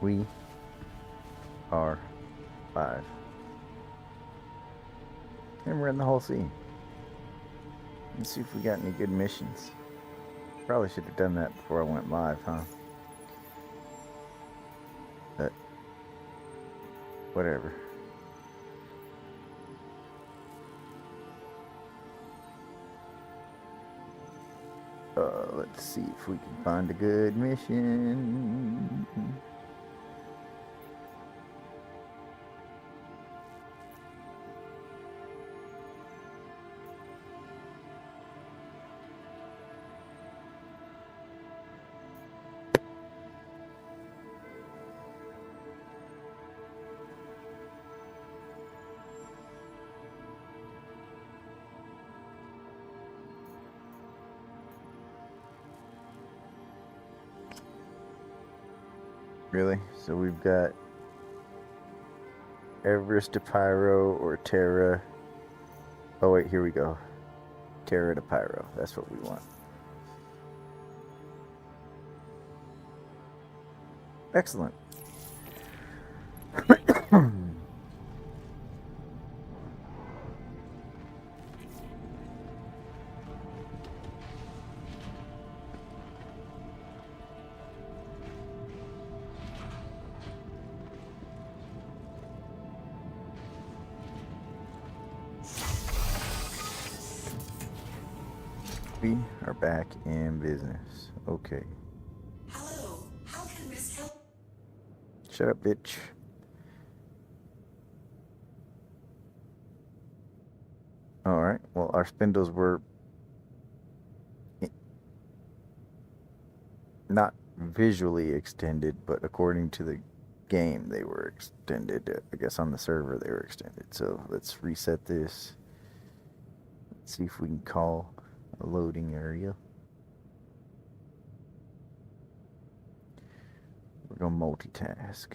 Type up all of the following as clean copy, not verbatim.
We are live. And we're in the whole scene. Let's see if we got any good missions. Probably should have done that before I went live, huh? But whatever. Let's see if we can find a good mission. Really? So we've got Everest to Pyro or Terra. Oh wait, here we go. Terra to Pyro. That's what we want. Excellent. We are back in business. Okay. Hello, how can Miss help? Shut up, bitch. Alright, well, our spindles were not visually extended, but according to the game, they were extended. I guess on the server, they were extended. So let's reset this. Let's see if we can call a loading area. We're going to multitask.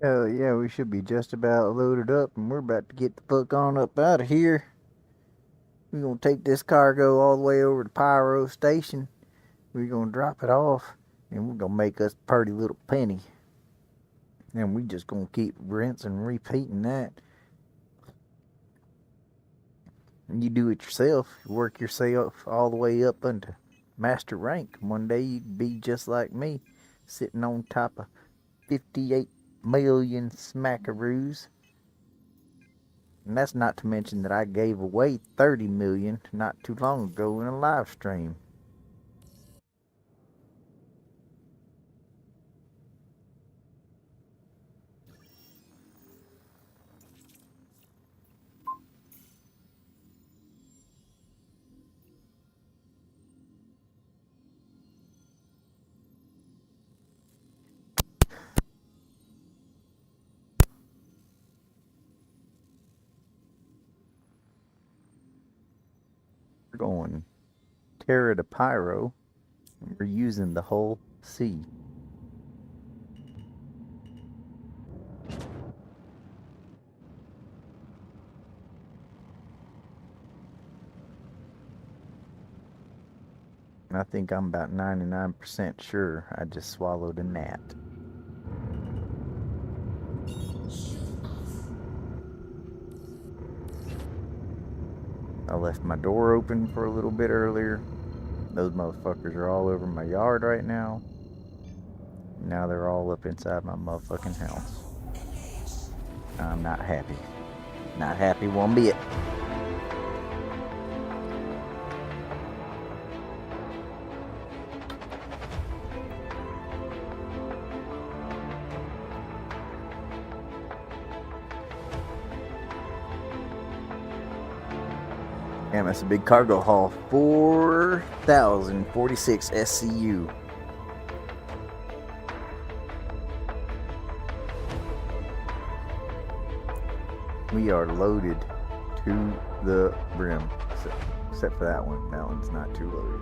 Hell yeah, we should be just about loaded up, and we're about to get the fuck on up out of here. We're gonna take this cargo all the way over to Pyro Station. We're gonna drop it off, and we're gonna make us a pretty little penny. And we just gonna keep rinsing and repeating that. And you do it yourself. You work yourself all the way up into master rank. One day you can be just like me, sitting on top of 58 million smackaroos. And that's not to mention that I gave away 30 million not too long ago in a live stream. We're going Terra to Pyro, and we're using the whole sea. I think I'm about 99% sure I just swallowed a gnat. I left my door open for a little bit earlier. Those motherfuckers are all over my yard right now. Now they're all up inside my motherfucking house. I'm not happy. Not happy one bit. Damn, that's a big cargo haul. 4,046 SCU. We are loaded to the brim. Except for that one. That one's not too loaded.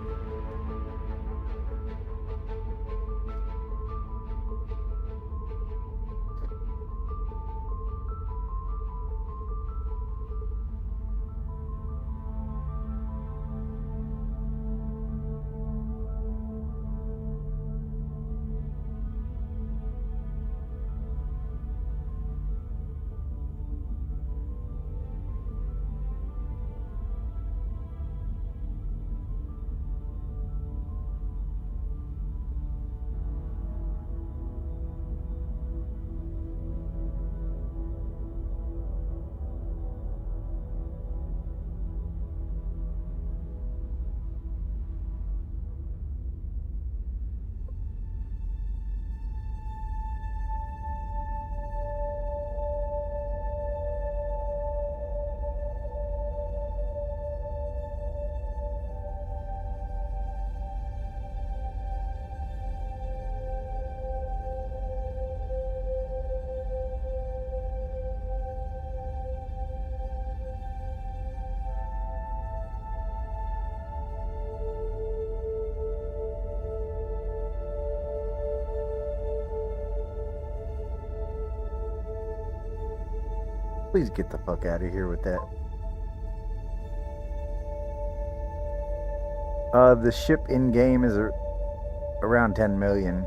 Please get the fuck out of here with that. The ship in game is around 10 million.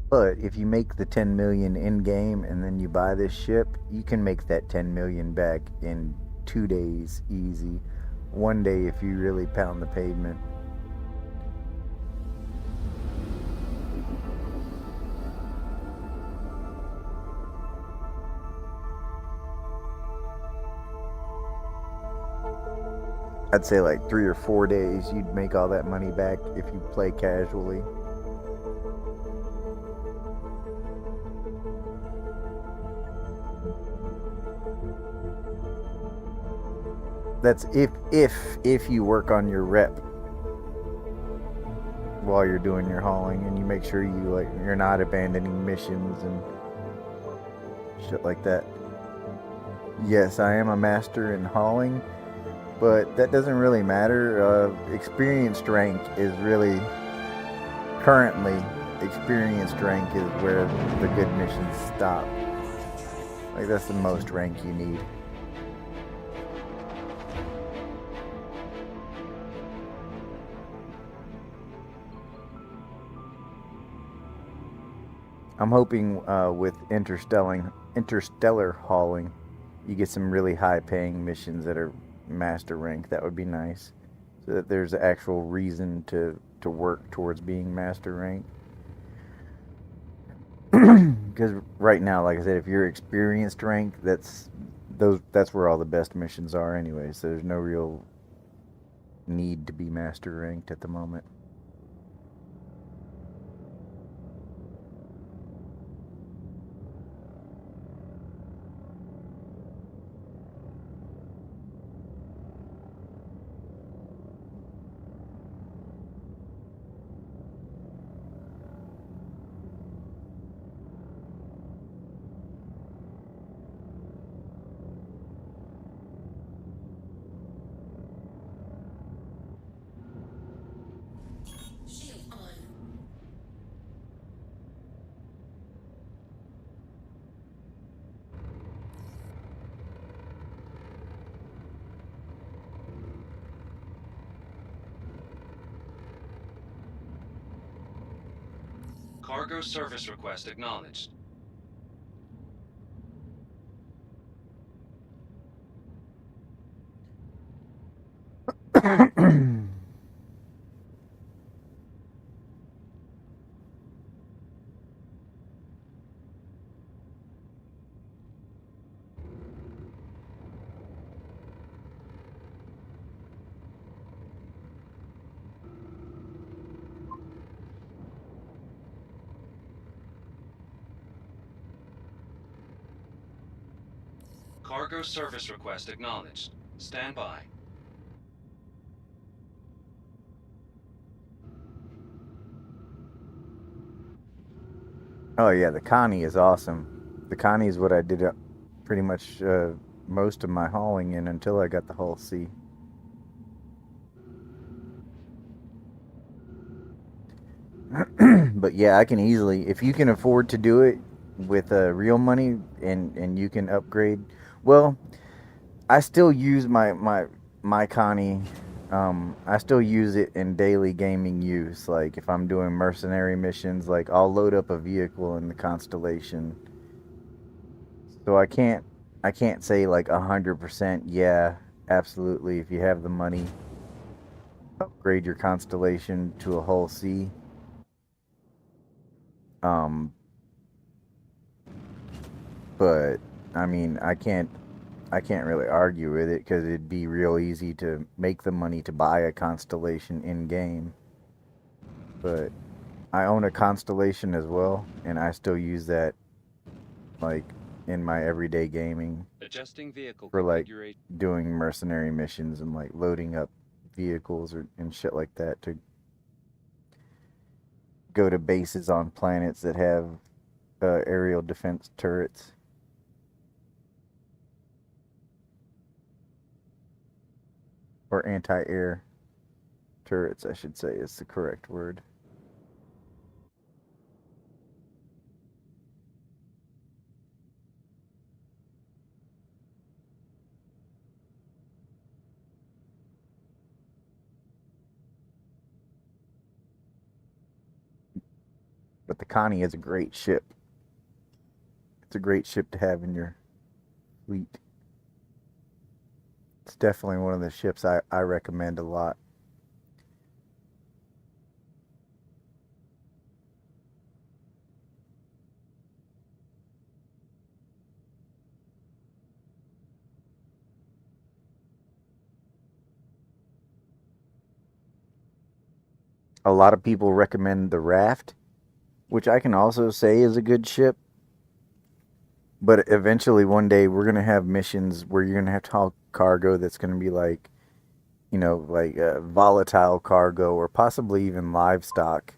But if you make the 10 million in game and then you buy this ship, you can make that 10 million back in 2 days easy. One day if you really pound the pavement. I'd say like 3 or 4 days you'd make all that money back if you play casually. That's if you work on your rep while you're doing your hauling, and you make sure you're not abandoning missions and shit like that. Yes, I am a master in hauling, but that doesn't really matter. Experienced rank is really currently experienced rank is where the good missions stop. Like that's the most rank you need. I'm hoping with interstellar hauling, you get some really high paying missions that are master rank. That would be nice, so that there's an actual reason to work towards being master rank. Because right now, like I said, if you're experienced rank, that's where all the best missions are anyway. So there's no real need to be master ranked at the moment. Shield on. Cargo service request acknowledged. Cargo service request acknowledged. Stand by. Oh yeah, the Connie is awesome. The Connie is what I did pretty much most of my hauling in until I got the Hull C. But yeah, I can easily, if you can afford to do it with real money, and you can upgrade. Well, I still use my Connie. I still use it in daily gaming use. Like if I'm doing mercenary missions, like I'll load up a vehicle in the Constellation. So I can't say like 100%. Yeah, absolutely. If you have the money, upgrade your Constellation to a Hull C. Um, but I mean, I can't really argue with it because it'd be real easy to make the money to buy a Constellation in game. But I own a Constellation as well, and I still use that like in my everyday gaming Adjusting vehicle for like configuration. doing mercenary missions and like loading up vehicles and shit like that to go to bases on planets that have aerial defense turrets or anti-air turrets, I should say, is the correct word. But the Connie is a great ship. It's a great ship to have in your fleet. It's definitely one of the ships I recommend a lot. A lot of people recommend the Raft, which I can also say is a good ship, But eventually, one day, we're gonna have missions where you're gonna have to haul cargo that's gonna be like, like volatile cargo or possibly even livestock.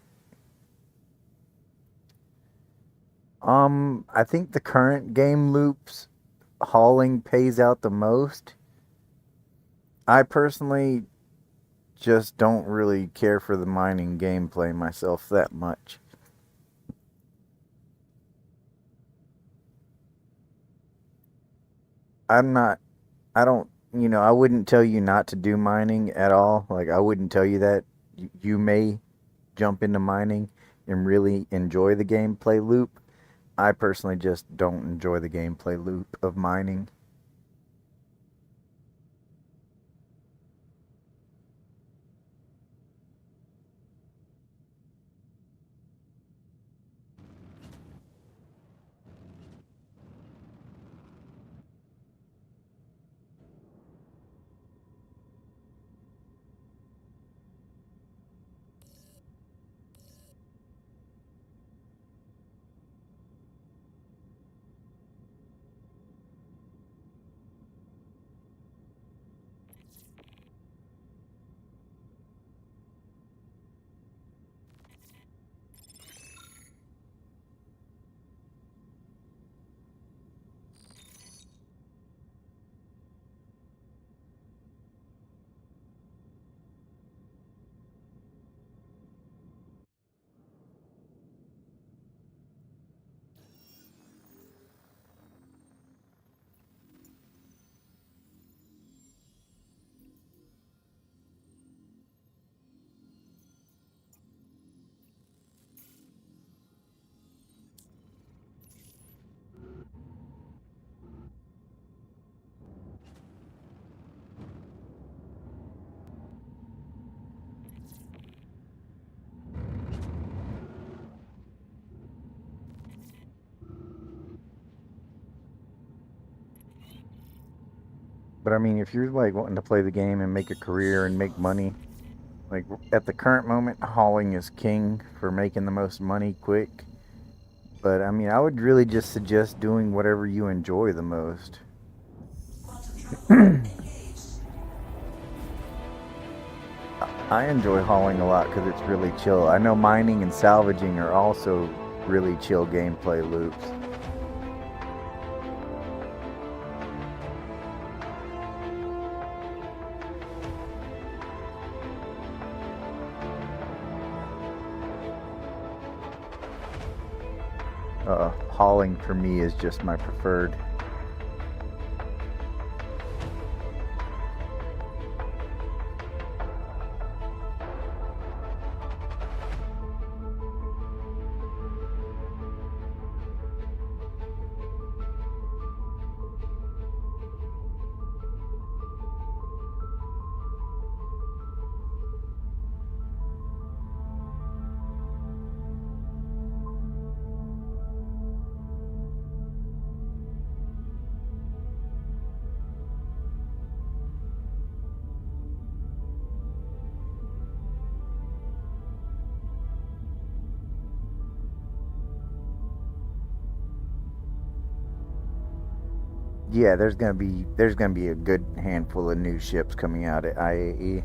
I think the current game loops hauling pays out the most. I personally just don't really care for the mining gameplay myself that much. I'm not, I don't, I wouldn't tell you not to do mining at all. Like, I wouldn't tell you that. You may jump into mining and really enjoy the gameplay loop. I personally just don't enjoy the gameplay loop of mining. But I mean, if you're like wanting to play the game and make a career and make money, like at the current moment, hauling is king for making the most money quick. But I mean, I would really just suggest doing whatever you enjoy the most. I enjoy hauling a lot because it's really chill. I know mining and salvaging are also really chill gameplay loops. Hauling for me is just my preferred. Yeah, there's gonna be a good handful of new ships coming out at IAE.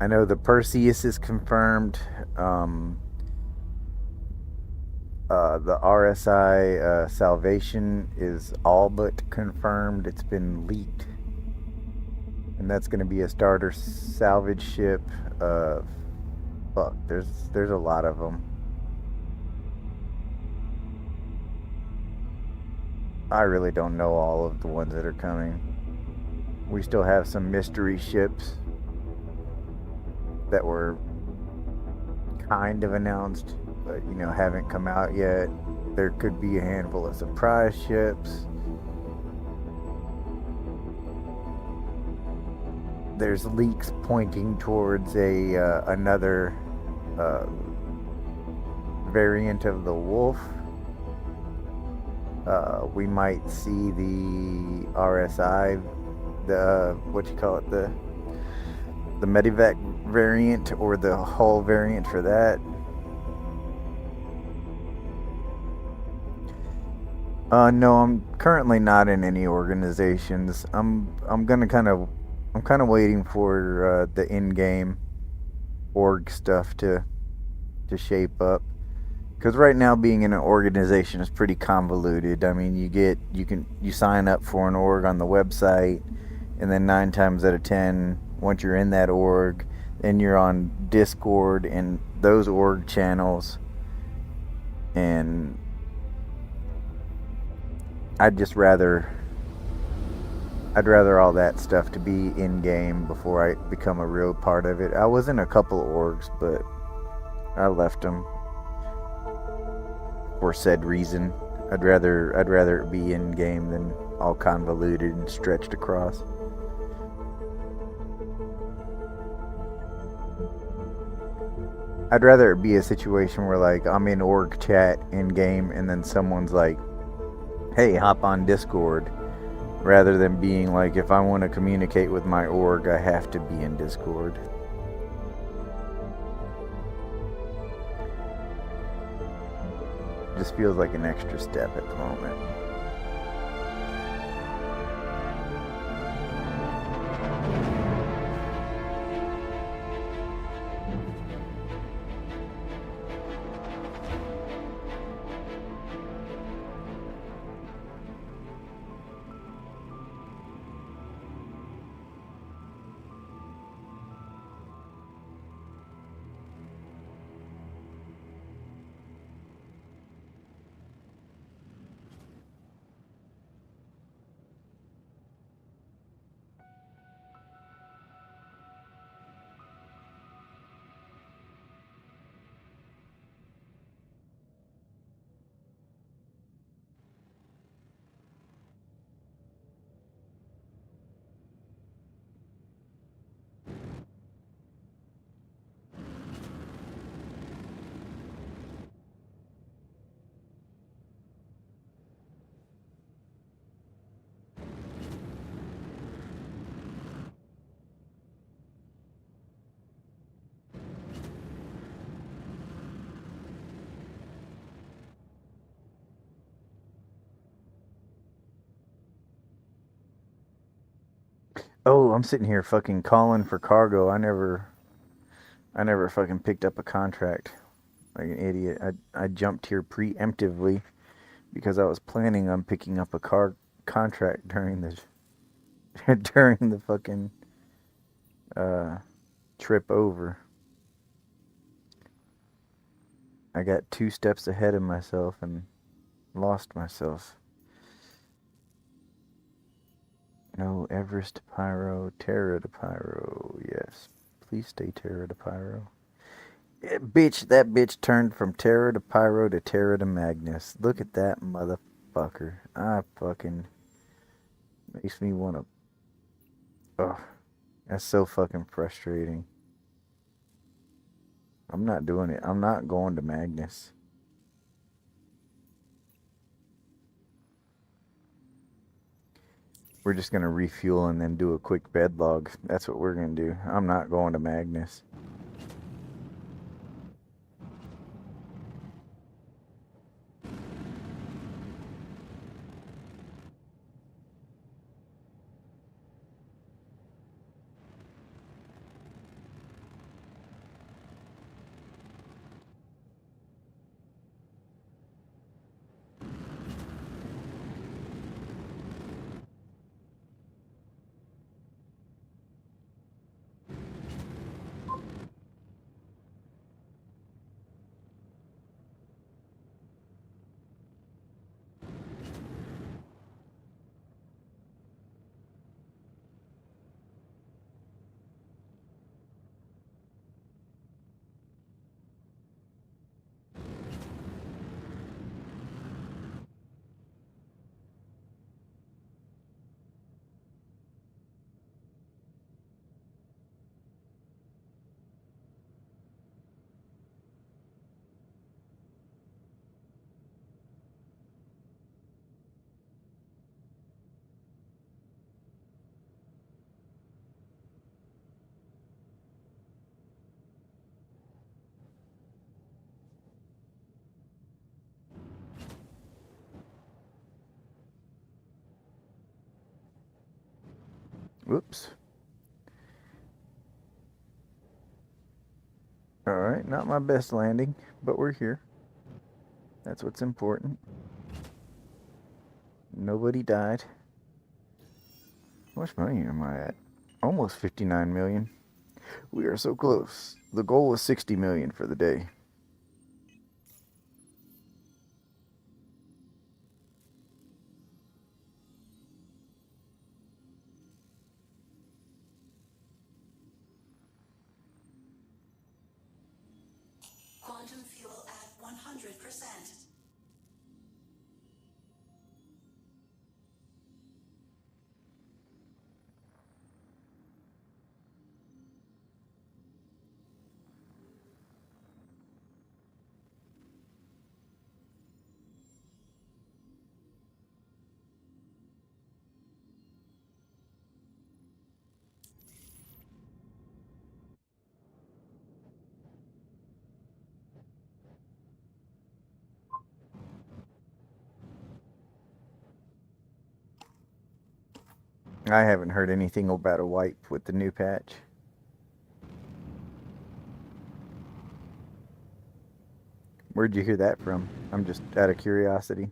I know the Perseus is confirmed. The RSI Salvation is all but confirmed. It's been leaked, and that's going to be a starter salvage ship. Fuck, there's a lot of them. I really don't know all of the ones that are coming. We still have some mystery ships that were kind of announced, but haven't come out yet. There could be a handful of surprise ships. There's leaks pointing towards another variant of the Wolf. We might see the RSI, the what you call it, the Medivac variant or the hull variant for that. No, I'm currently not in any organizations. I'm kind of waiting for the in-game org stuff to shape up. Because right now, being in an organization is pretty convoluted. I mean, you sign up for an org on the website, and then 9 times out of 10, once you're in that org, then you're on Discord and those org channels, and I'd just rather I'd rather all that stuff to be in game before I become a real part of it. I was in a couple of orgs, but I left them for said reason. I'd rather it be in game than all convoluted and stretched across. I'd rather it be a situation where like I'm in org chat in game and then someone's like, "Hey, hop on Discord," rather than being like, if I want to communicate with my org, I have to be in Discord. It just feels like an extra step at the moment. Oh, I'm sitting here fucking calling for cargo. I never fucking picked up a contract like an idiot. I jumped here preemptively because I was planning on picking up a contract during the during the fucking uh, trip over. I got 2 steps ahead of myself and lost myself. No, Everest to Pyro, Terra to Pyro. Yes, please stay Terra to Pyro. Yeah, bitch, that bitch turned from Terra to Pyro to Terra to Magnus. Look at that motherfucker. I fucking makes me wanna. Ugh, that's so fucking frustrating. I'm not doing it. I'm not going to Magnus. We're just gonna refuel and then do a quick bed log. That's what we're gonna do. I'm not going to Magnus. Whoops. Alright, not my best landing, but we're here. That's what's important. Nobody died. How much money am I at? Almost 59 million. We are so close. The goal was 60 million for the day. Quantum fuel at 100%. I haven't heard anything about a wipe with the new patch. Where'd you hear that from? I'm just out of curiosity.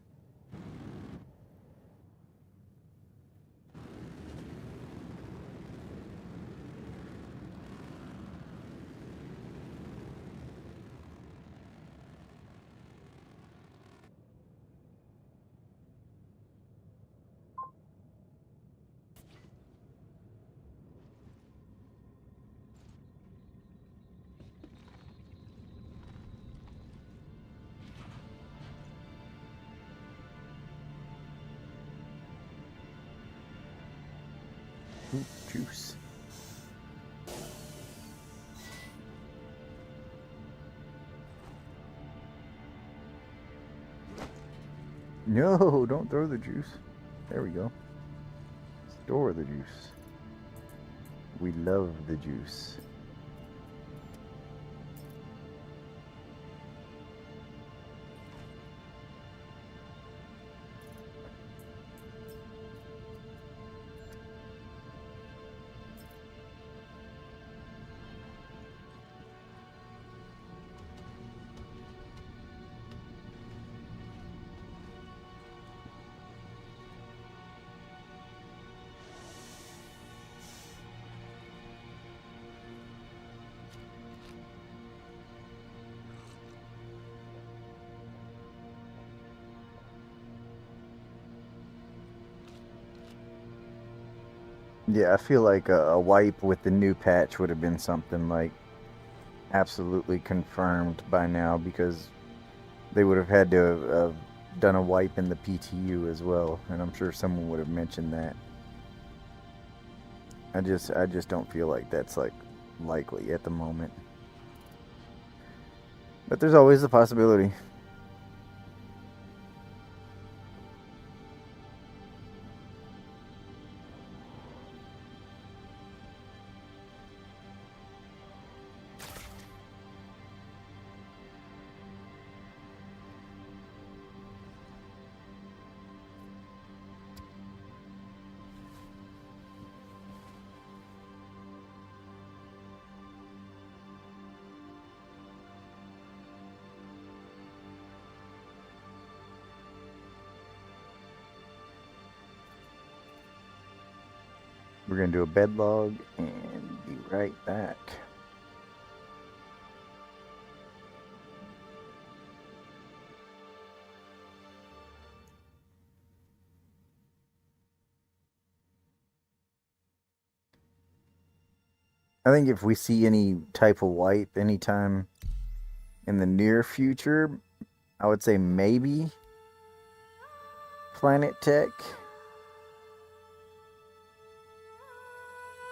Ooh, juice. No, don't throw the juice. There we go. Store the juice. We love the juice. Yeah, I feel like a wipe with the new patch would have been something like absolutely confirmed by now because they would have had to have done a wipe in the PTU as well, and I'm sure someone would have mentioned that. I just don't feel like that's like likely at the moment. But there's always the possibility. We're gonna do a bed log and be right back. I think if we see any type of wipe anytime in the near future, I would say maybe Planet Tech.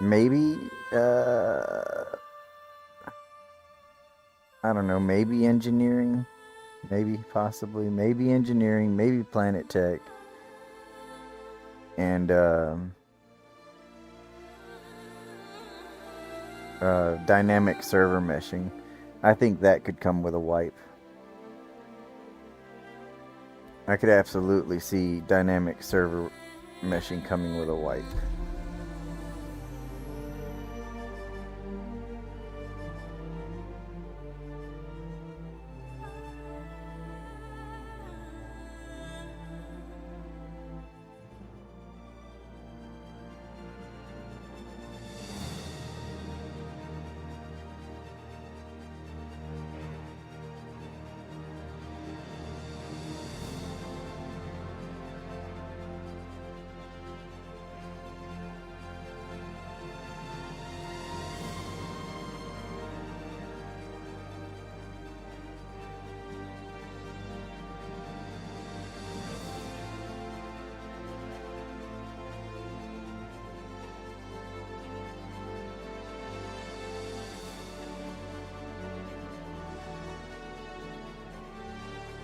Maybe, I don't know, maybe engineering. Maybe, possibly, maybe engineering, maybe Planet Tech. And dynamic server meshing. I think that could come with a wipe. I could absolutely see dynamic server meshing coming with a wipe.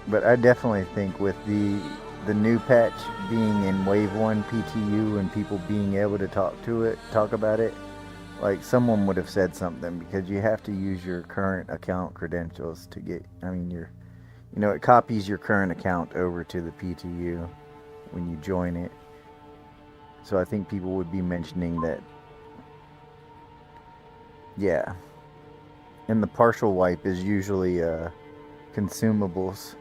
But I definitely think with the new patch being in Wave One PTU and people being able to talk about it, like someone would have said something because you have to use your current account credentials to get. I mean, it copies your current account over to the PTU when you join it. So I think people would be mentioning that. Yeah, and the partial wipe is usually consumables.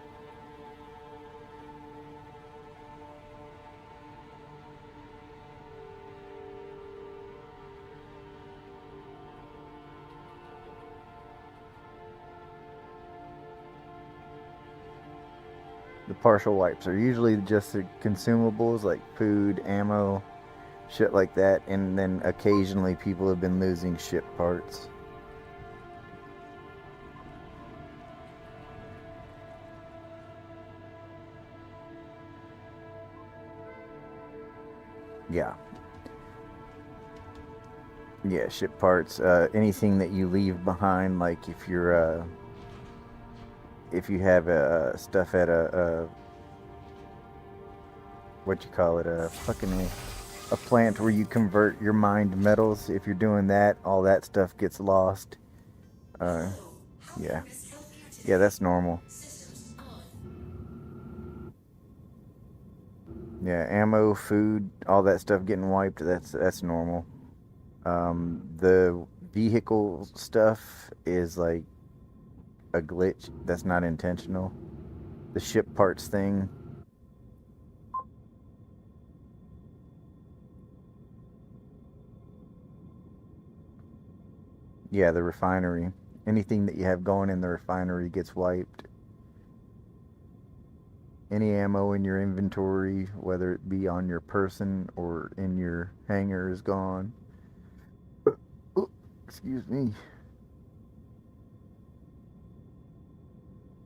The partial wipes are usually just the consumables like food, ammo, shit like that, and then occasionally people have been losing ship parts. Yeah. Yeah, ship parts. Anything that you leave behind, like if you have stuff at a what you call it, a plant where you convert your mined metals. If you're doing that, all that stuff gets lost. Uh, yeah, yeah, that's normal. Yeah, ammo, food, all that stuff getting wiped. That's normal. The vehicle stuff is like a glitch. That's not intentional. The ship parts thing. Yeah, the refinery. Anything that you have going in the refinery gets wiped. Any ammo in your inventory, whether it be on your person or in your hangar, is gone. Oh, excuse me.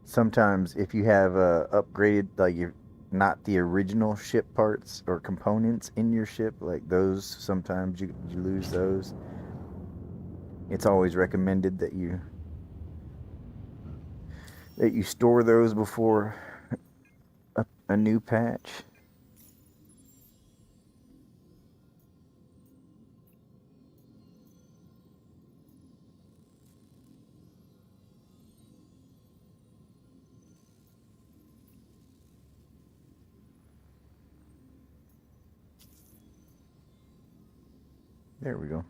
Sometimes, if you have upgraded, like you're not the original ship parts or components in your ship, like those, sometimes you lose those. It's always recommended that you store those before a new patch. There we go.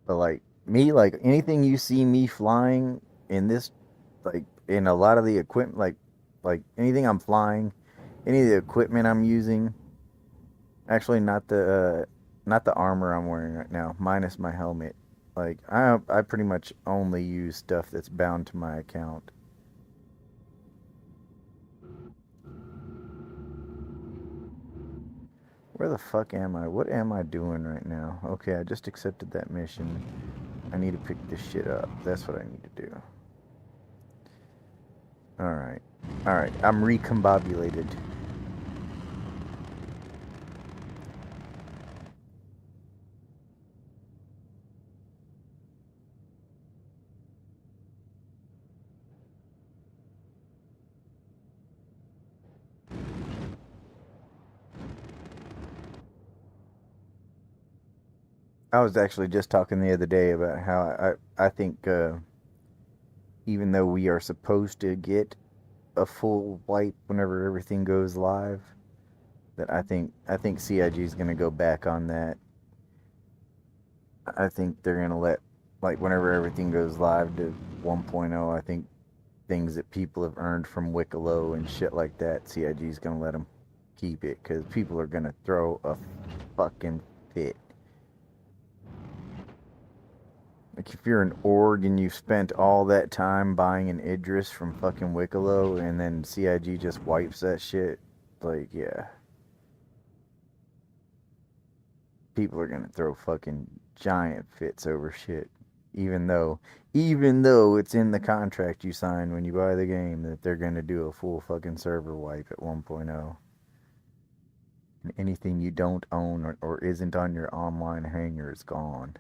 But like me, like anything you see me flying in this, like in a lot of the equipment, like anything I'm flying, any of the equipment I'm using, actually not the armor I'm wearing right now, minus my helmet. Like I pretty much only use stuff that's bound to my account. Where the fuck am I? What am I doing right now? Okay, I just accepted that mission. I need to pick this shit up. That's what I need to do. Alright. Alright, I'm recombobulated. I was actually just talking the other day about how I think even though we are supposed to get a full wipe whenever everything goes live, that I think CIG is going to go back on that. I think they're going to let, like, whenever everything goes live to 1.0, I think things that people have earned from Wicklow and shit like that, CIG is going to let them keep it because people are going to throw a fucking fit. Like, if you're an org and you've spent all that time buying an Idris from fucking Wicklow and then CIG just wipes that shit, like, yeah. People are gonna throw fucking giant fits over shit. Even though, even though it's in the contract you sign when you buy the game that they're gonna do a full fucking server wipe at 1.0. And anything you don't own or isn't on your online hangar is gone.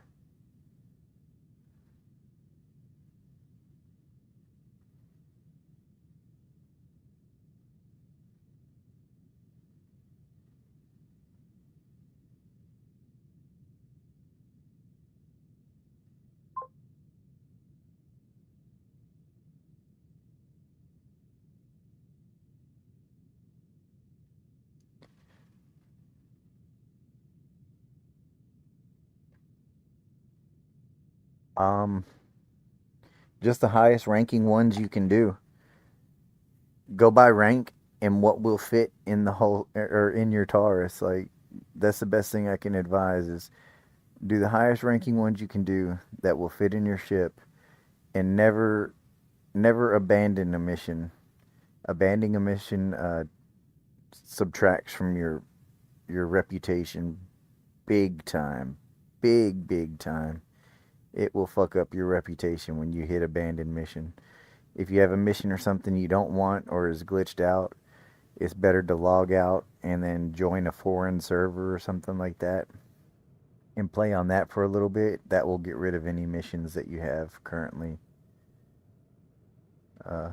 Um, just the highest ranking ones you can do. Go by rank and what will fit in the whole or in your Taurus. Like that's the best thing I can advise is do the highest ranking ones you can do that will fit in your ship, and never abandon a mission. Abandoning a mission subtracts from your reputation big time, big time. It will fuck up your reputation when you hit abandoned mission. If you have a mission or something you don't want or is glitched out, it's better to log out and then join a foreign server or something like that and play on that for a little bit. That will get rid of any missions that you have currently uh,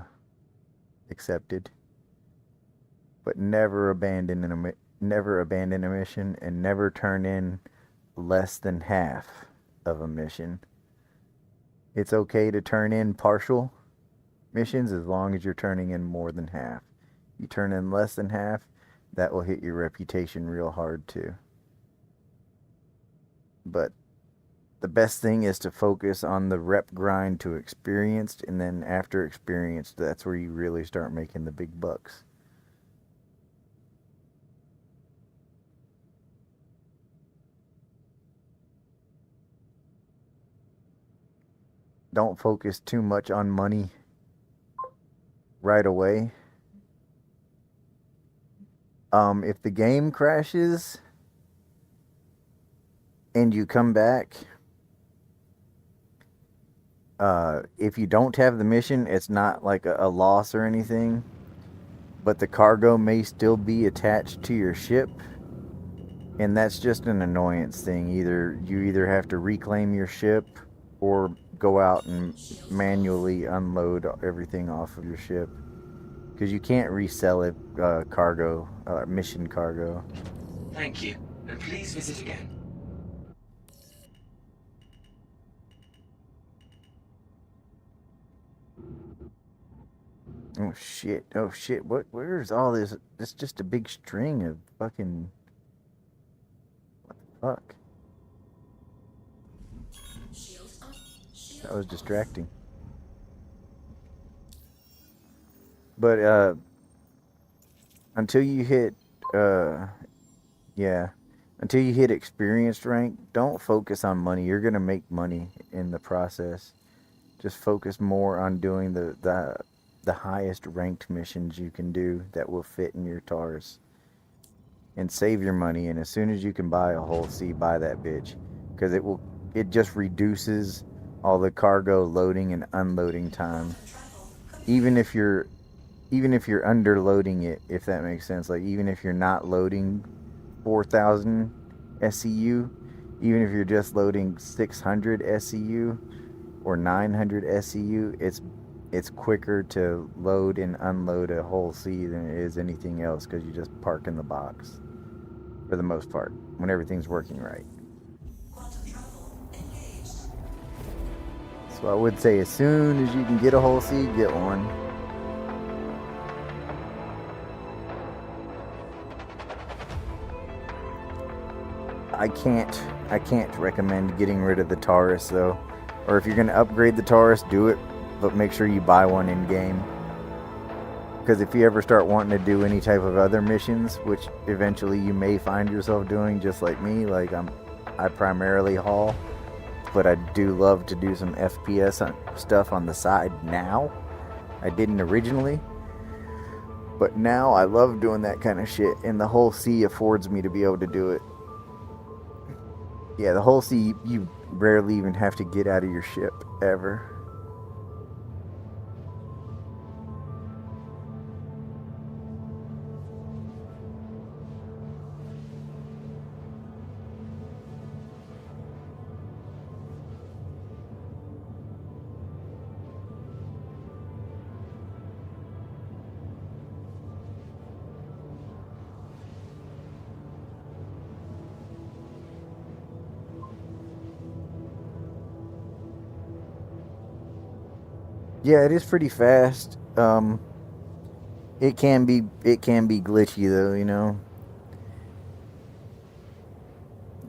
accepted. But never abandon a mission, and never turn in less than half of a mission. It's okay to turn in partial missions as long as you're turning in more than half. You turn in less than half, that will hit your reputation real hard too. But the best thing is to focus on the rep grind to experienced, and then after experienced, that's where you really start making the big bucks. Don't focus too much on money right away. If the game crashes and you come back, if you don't have the mission, it's not like a loss or anything, but the cargo may still be attached to your ship, and that's just an annoyance thing. You either have to reclaim your ship or go out and manually unload everything off of your ship, because you can't resell it cargo, mission cargo. Thank you, and please visit again. Oh shit! Oh shit! Where's all this? It's just a big string of fucking. What the fuck? That was distracting. But until you hit yeah, until you hit experienced rank, don't focus on money. You're gonna make money in the process. Just focus more on doing the highest ranked missions you can do that will fit in your Taurus. And save your money, and as soon as you can buy a whole C, buy that bitch. Because it just reduces all the cargo loading and unloading time. Even if you're underloading it, if that makes sense. Like even if you're not loading 4,000 SCU, even if you're just loading 600 SCU or 900 SCU, it's quicker to load and unload a whole C than it is anything else, because you just park in the box for the most part when everything's working right. So I would say as soon as you can get a whole C, get one. I can't recommend getting rid of the Taurus though. Or if you're gonna upgrade the Taurus, do it, but make sure you buy one in game. Because if you ever start wanting to do any type of other missions, which eventually you may find yourself doing, just like me, like I primarily haul, but I do love to do some FPS stuff on the side now. I didn't originally, but now I love doing that kind of shit, and the whole sea affords me to be able to do it. Yeah, the whole sea, you rarely even have to get out of your ship, ever. Yeah, it is pretty fast. It can be glitchy though, you know.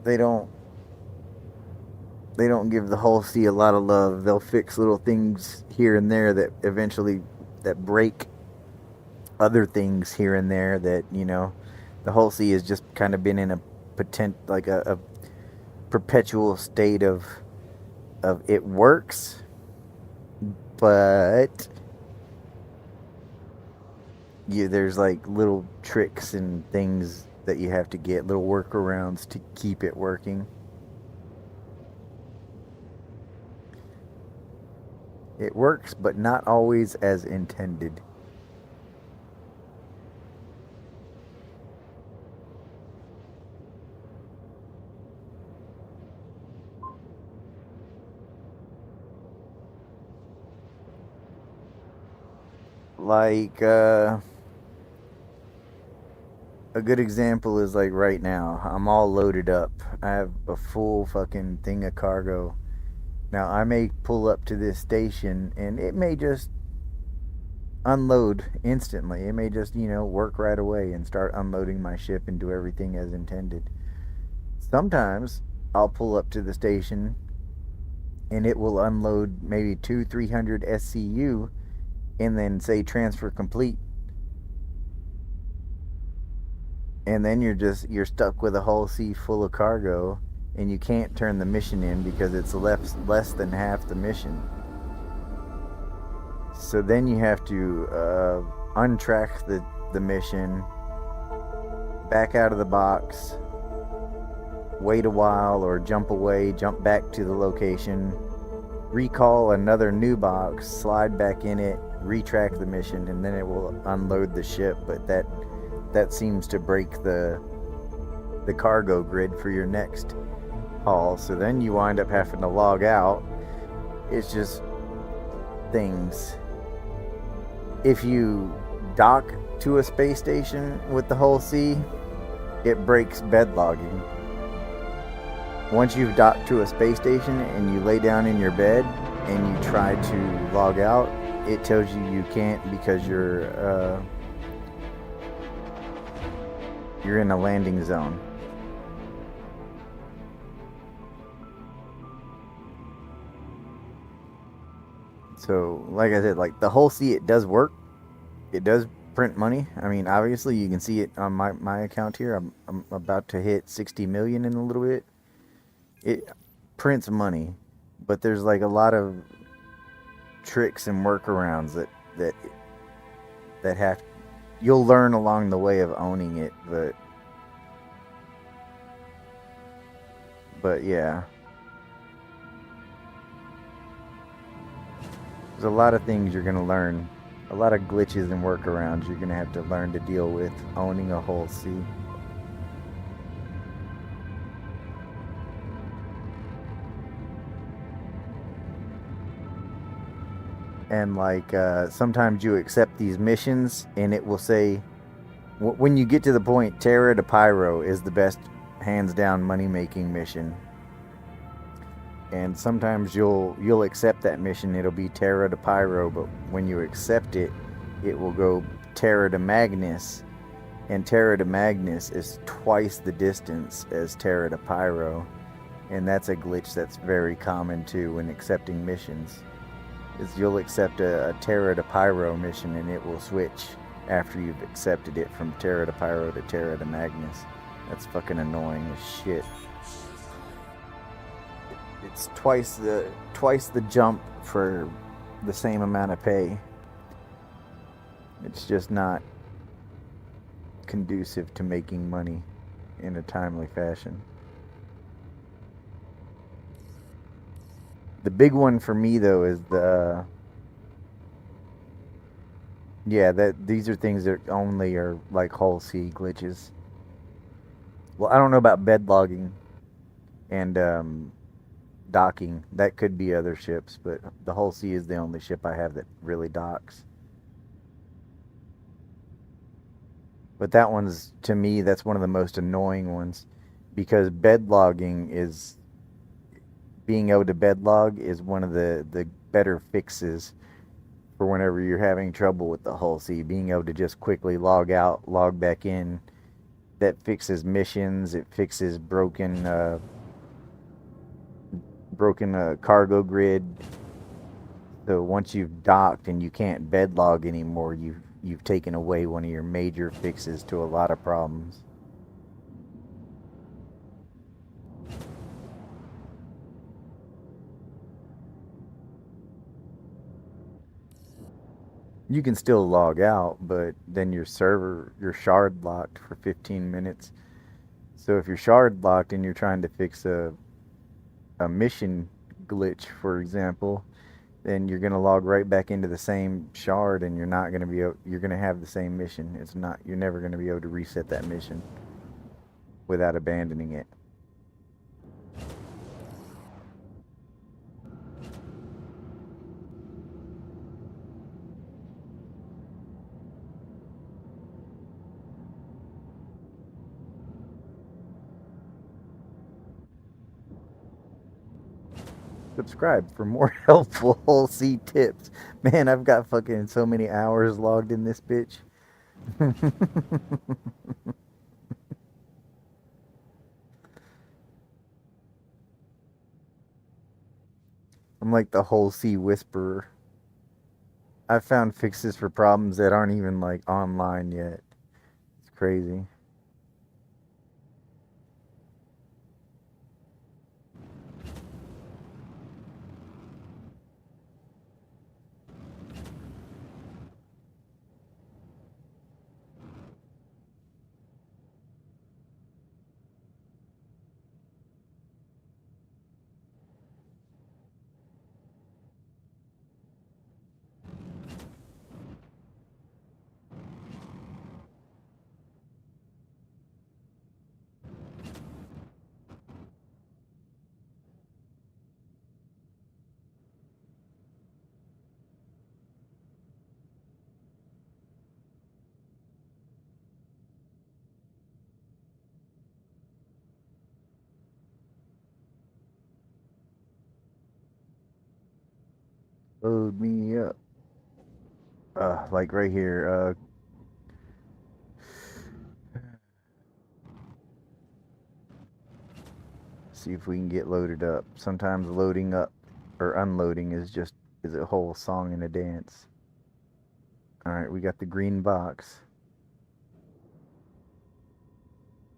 They don't they don't give the Hull C a lot of love. They'll fix little things here and there that eventually that break other things here and there that, you know, the Hull C has just kind of been in a a perpetual state of it works, but there's like little tricks and things that you have to get, little workarounds to keep it working. It works, but not always as intended. Like, a good example is like right now, I'm all loaded up. I have a full fucking thing of cargo. Now, I may pull up to this station and it may just unload instantly. It may just, work right away and start unloading my ship and do everything as intended. Sometimes I'll pull up to the station and it will unload maybe 200-300 SCU and then say transfer complete. And then you're stuck with a Hull C full of cargo and you can't turn the mission in because it's less than half the mission. So then you have to untrack the mission, back out of the box, wait a while or jump away, jump back to the location, recall another new box, slide back in it, retrack the mission, and then it will unload the ship. But that seems to break the cargo grid for your next haul. So then you wind up having to log out. It's just things. If you dock to a space station with the Hull C, it breaks bed logging. Once you've docked to a space station and you lay down in your bed and you try to log out, it tells you can't because you're in a landing zone. So, like I said, like the Hull C, it does work. It does print money. I mean, obviously, you can see it on my account here. I'm about to hit 60 million in a little bit. It prints money, but there's like a lot of tricks and workarounds that have you'll learn along the way of owning it, but yeah. There's a lot of things you're going to learn, a lot of glitches and workarounds you're going to have to learn to deal with owning a Hull C. And like sometimes you accept these missions and it will say, when you get to the point, Terra to Pyro is the best hands down money making mission. And sometimes you'll accept that mission, it'll be Terra to Pyro, but when you accept it, it will go Terra to Magnus, and Terra to Magnus is twice the distance as Terra to Pyro, and that's a glitch that's very common too when accepting missions. Is you'll accept a Terra to Pyro mission and it will switch after you've accepted it from Terra to Pyro to Terra to Magnus. That's fucking annoying as shit. It's twice the jump for the same amount of pay. It's just not conducive to making money in a timely fashion. The big one for me though is these are things that only are like Hull C glitches. Well, I don't know about bed logging and docking. That could be other ships, but the Hull C is the only ship I have that really docks. But that one's, to me, that's one of the most annoying ones, because being able to bed log is one of the better fixes for whenever you're having trouble with the Hull C. Being able to just quickly log out, log back in, that fixes missions, it fixes broken broken a cargo grid. So once you've docked and you can't bed log anymore, you've taken away one of your major fixes to a lot of problems. You can still log out, but then your shard locked for 15 minutes. So if you're shard locked and you're trying to fix a mission glitch, for example, then you're gonna log right back into the same shard, and you're gonna have the same mission. You're never gonna be able to reset that mission without abandoning it. Subscribe for more helpful whole sea tips. Man, I've got fucking so many hours logged in this bitch. I'm like the whole sea whisperer. I've found fixes for problems that aren't even like online yet. It's crazy. Load me up. Like right here. See if we can get loaded up. Sometimes loading up or unloading is a whole song and a dance. All right, we got the green box.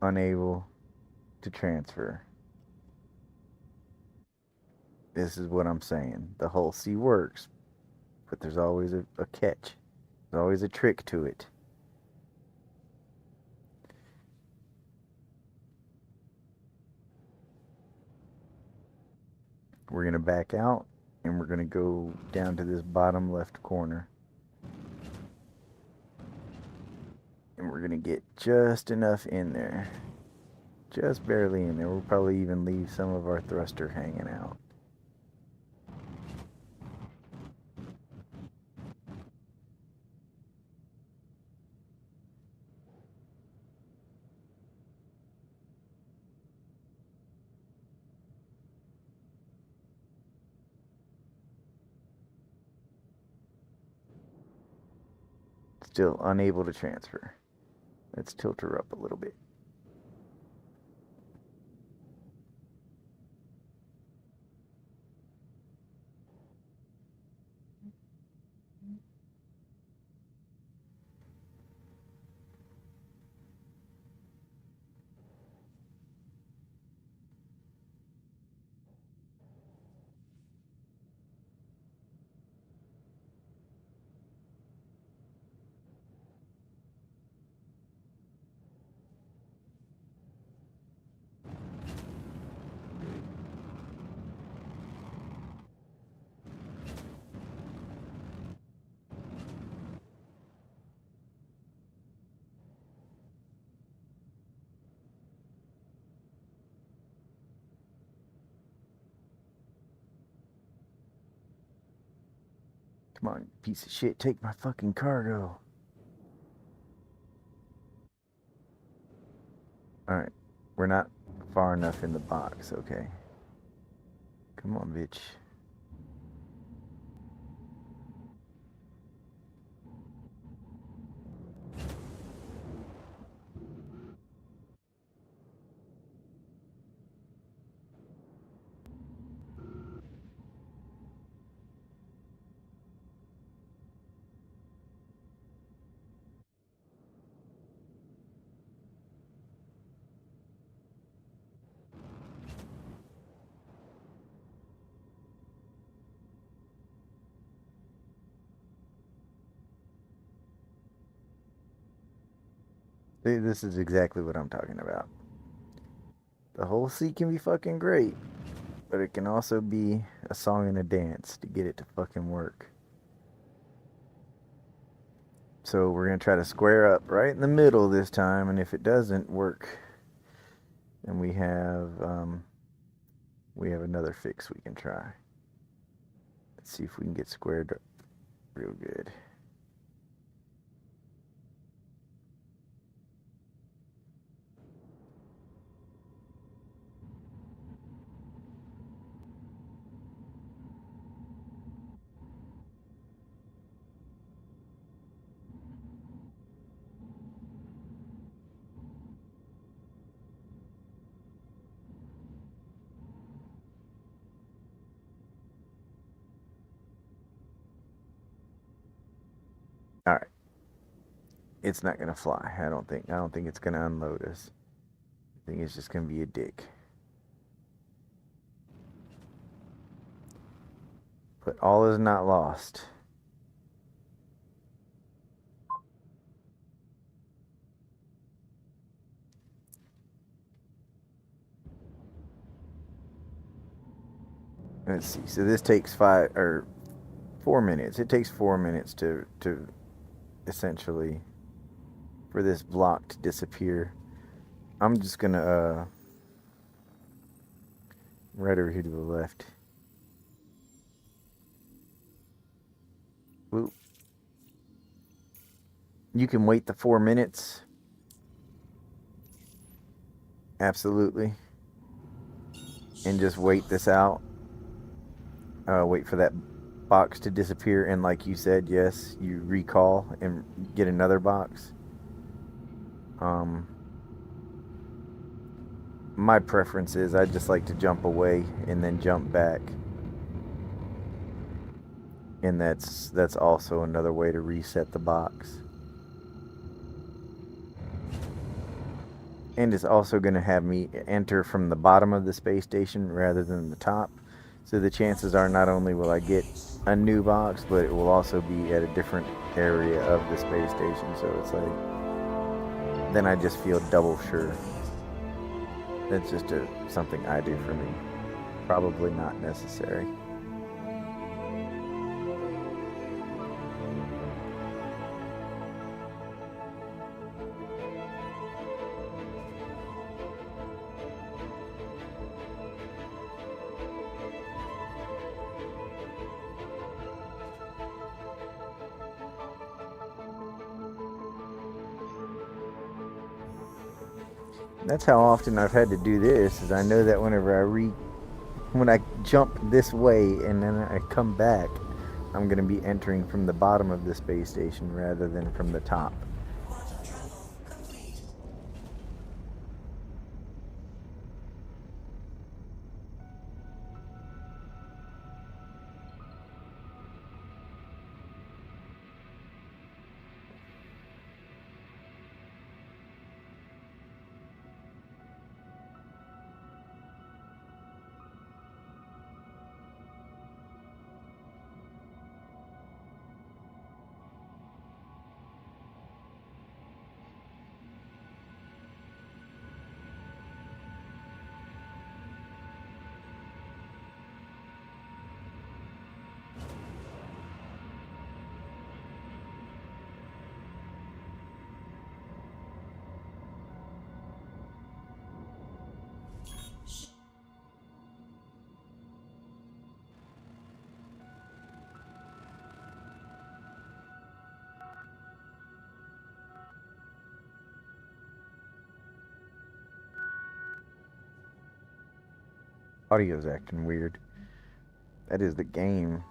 Unable to transfer. This is what I'm saying. The whole C works, but there's always a catch. There's always a trick to it. We're going to back out, and we're going to go down to this bottom left corner. And we're going to get just enough in there. Just barely in there. We'll probably even leave some of our thruster hanging out. Still unable to transfer. Let's tilt her up a little bit. Come on, piece of shit, take my fucking cargo. Alright, we're not far enough in the box, okay. Come on, bitch. See, this is exactly what I'm talking about. The whole sea can be fucking great, but it can also be a song and a dance to get it to fucking work. So we're gonna try to square up right in the middle this time, and if it doesn't work, then we have another fix we can try. Let's see if we can get squared up real good. All right, it's not gonna fly. I don't think. I don't think it's gonna unload us. I think it's just gonna be a dick. But all is not lost. Let's see. So this takes 4 minutes. It takes 4 minutes to essentially for this block to disappear. I'm just gonna right over here to the left. Whoop. You can wait the 4 minutes. Absolutely. And just wait this out. Wait for that box to disappear. And like you said, yes, you recall and get another box. My preference is I just like to jump away and then jump back. And that's also another way to reset the box. And it's also going to have me enter from the bottom of the space station rather than the top. So the chances are not only will I get a new box, but it will also be at a different area of the space station. So it's like, then I just feel double sure. That's just something I do for me. Probably not necessary. That's how often I've had to do this. Is I know that when I jump this way and then I come back, I'm going to be entering from the bottom of the space station rather than from the top. Quantum travel complete. Audio's acting weird. That is the game.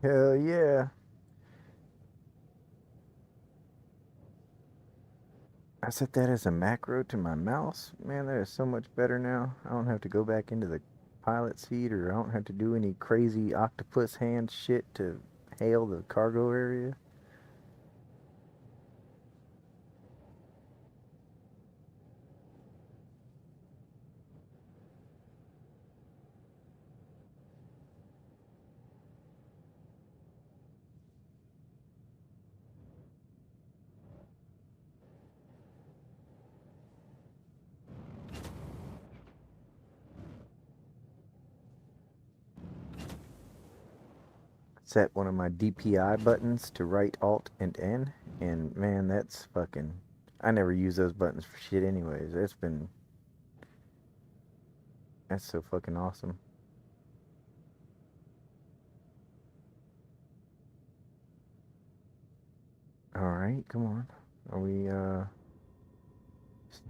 Hell yeah. I set that as a macro to my mouse. Man, that is so much better now. I don't have to go back into the pilot seat, or I don't have to do any crazy octopus hand shit to hail the cargo area. Set one of my DPI buttons to right Alt and N, and man, that's fucking. I never use those buttons for shit, anyways. That's so fucking awesome. All right, come on. Are we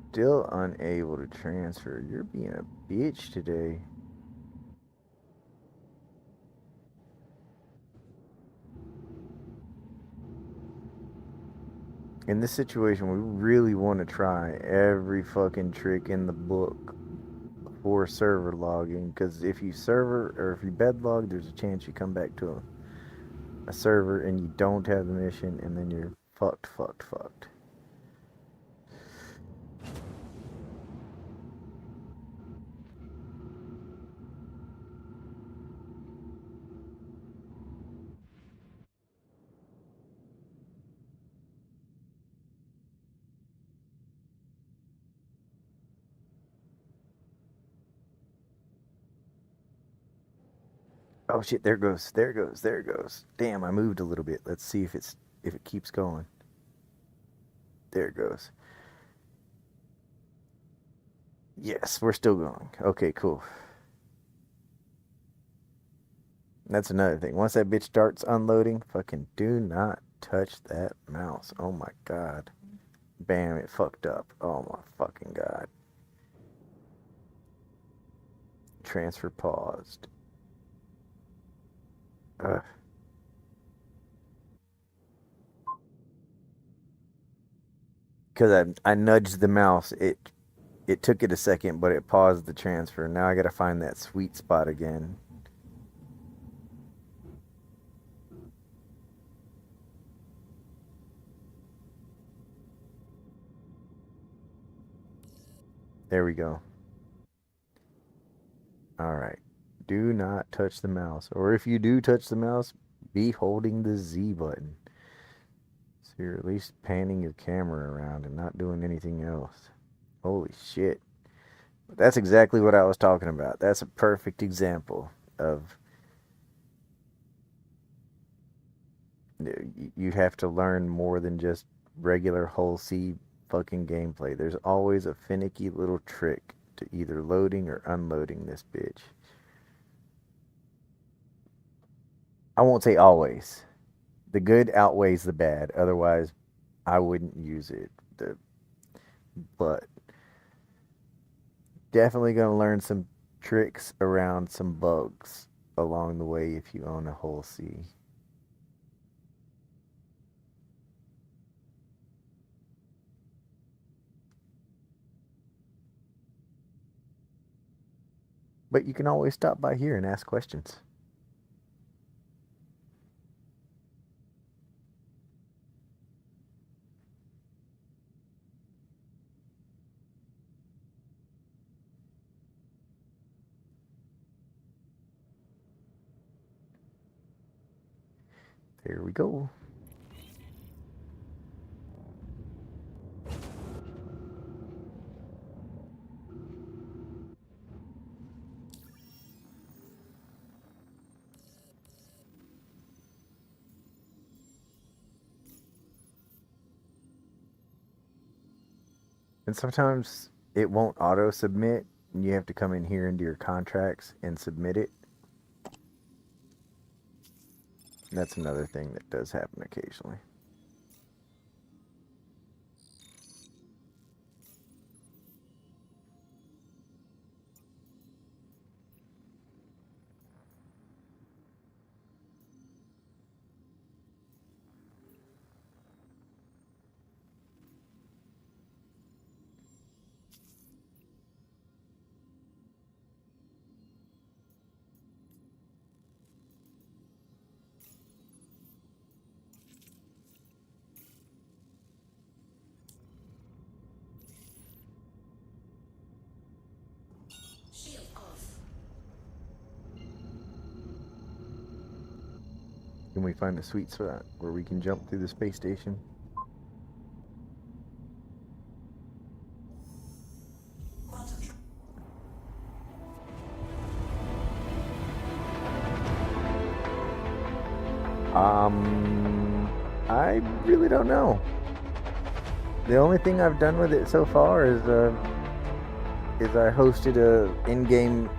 still unable to transfer? You're being a bitch today. In this situation, we really want to try every fucking trick in the book for server logging, because if you server or if you bed log, there's a chance you come back to a server and you don't have the mission, and then you're fucked, fucked, fucked. Oh shit, there it goes, there it goes, there it goes. Damn, I moved a little bit. Let's see if it keeps going. There it goes. Yes, we're still going. Okay, cool. That's another thing. Once that bitch starts unloading, fucking do not touch that mouse. Oh my god. Bam, it fucked up. Oh my fucking god. Transfer paused. Ugh. Because I nudged the mouse. It took it a second, but it paused the transfer. Now I gotta find that sweet spot again. There we go. Alright. Do not touch the mouse. Or if you do touch the mouse, be holding the Z button. So you're at least panning your camera around and not doing anything else. Holy shit. That's exactly what I was talking about. That's a perfect example of you have to learn more than just regular whole C fucking gameplay. There's always a finicky little trick to either loading or unloading this bitch. I won't say always. The good outweighs the bad. Otherwise, I wouldn't use it. But definitely gonna learn some tricks around some bugs along the way if you own a whole C. But you can always stop by here and ask questions. There we go. And sometimes it won't auto submit, and you have to come in here into your contracts and submit it. And that's another thing that does happen occasionally. Can we find a sweet spot where we can jump through the space station? I really don't know. The only thing I've done with it so far is I hosted a in-game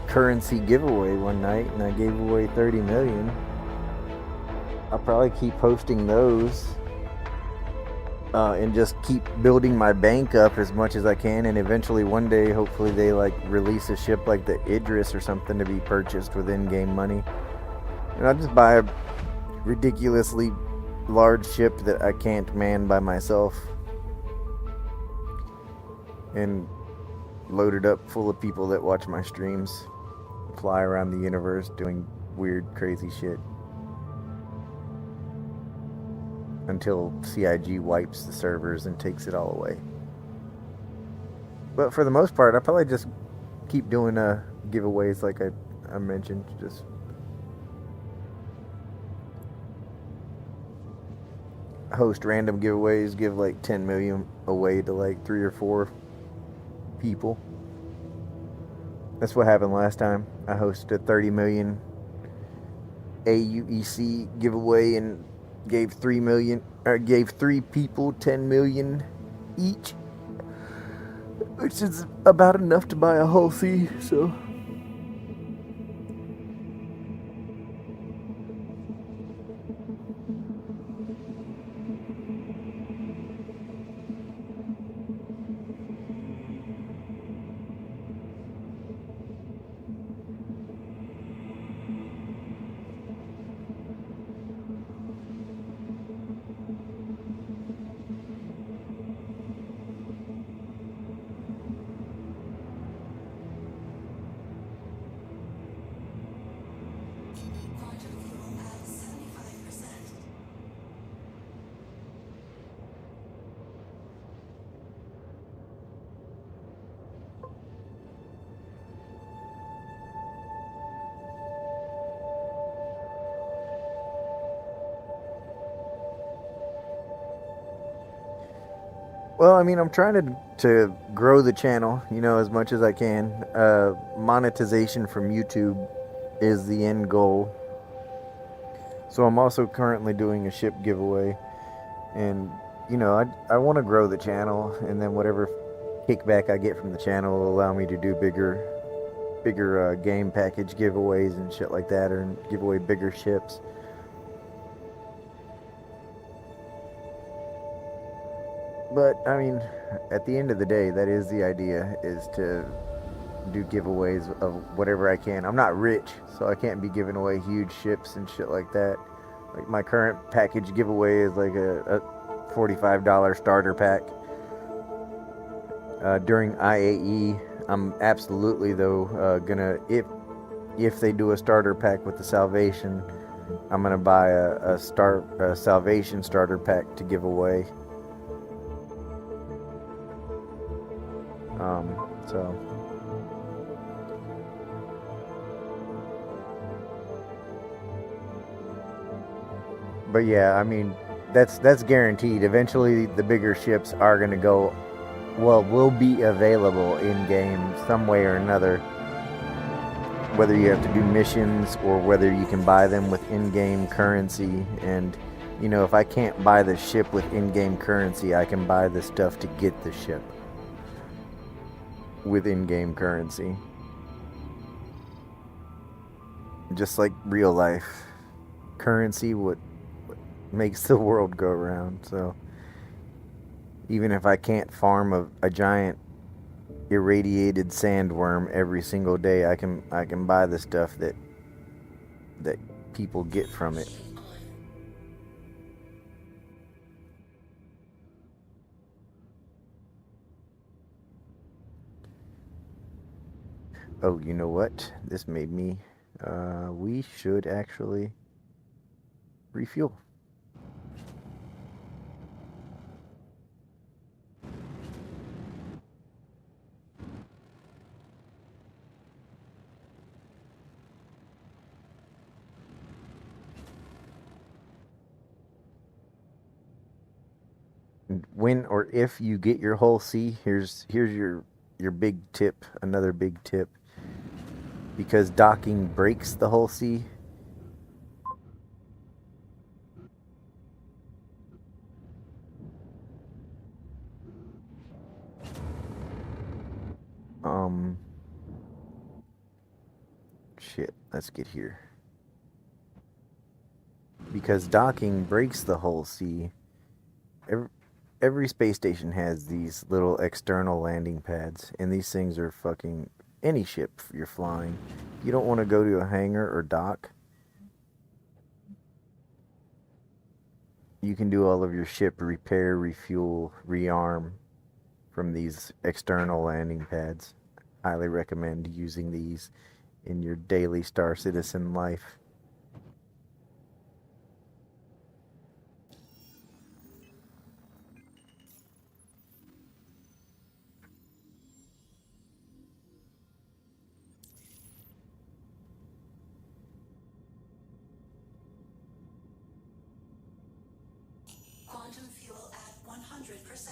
currency giveaway one night, and I gave away 30 million. I'll probably keep hosting those, and just keep building my bank up as much as I can, and eventually one day, hopefully they like release a ship like the Idris or something to be purchased with in-game money. And I'll just buy a ridiculously large ship that I can't man by myself and load it up full of people that watch my streams, fly around the universe doing weird, crazy shit until CIG wipes the servers and takes it all away. But for the most part, I'll probably just keep doing giveaways like I mentioned. Just host random giveaways, give like 10 million away to like 3 or 4 people. That's what happened last time. I hosted a 30 million AUEC giveaway and gave 3 people 10 million each, which is about enough to buy a Hull C. So Quantum fuel at 75%. well, I mean, I'm trying to grow the channel, as much as I can. Monetization from YouTube is the end goal. So I'm also currently doing a ship giveaway, and I want to grow the channel, and then whatever kickback I get from the channel will allow me to do bigger game package giveaways and shit like that, or give away bigger ships. But I mean, at the end of the day, that is the idea, is to do giveaways of whatever I can. I'm not rich, so I can't be giving away huge ships and shit like that. Like my current package giveaway is like a $45 starter pack. During IAE, I'm absolutely though gonna, if they do a starter pack with the Salvation, I'm gonna buy a Salvation starter pack to give away. So but yeah, I mean, that's guaranteed. Eventually the bigger ships are going to will be available in game some way or another, whether you have to do missions or whether you can buy them with in-game currency. And if I can't buy the ship with in-game currency, I can buy the stuff to get the ship with in-game currency, just like real life currency, what makes the world go around. So even if I can't farm a giant irradiated sandworm every single day, I can buy the stuff that people get from it. Oh, you know what? This made me... we should actually refuel. When or if you get your hull C, here's your big tip, another big tip. Because docking breaks the hull C, um shit, let's get here. Because docking breaks the hull C, every, every space station has these little external landing pads, and these things are fucking any ship you're flying. You don't want to go to a hangar or dock. You can do all of your ship repair, refuel, rearm from these external landing pads. Highly recommend using these in your daily Star Citizen life. Quantum fuel at 100%.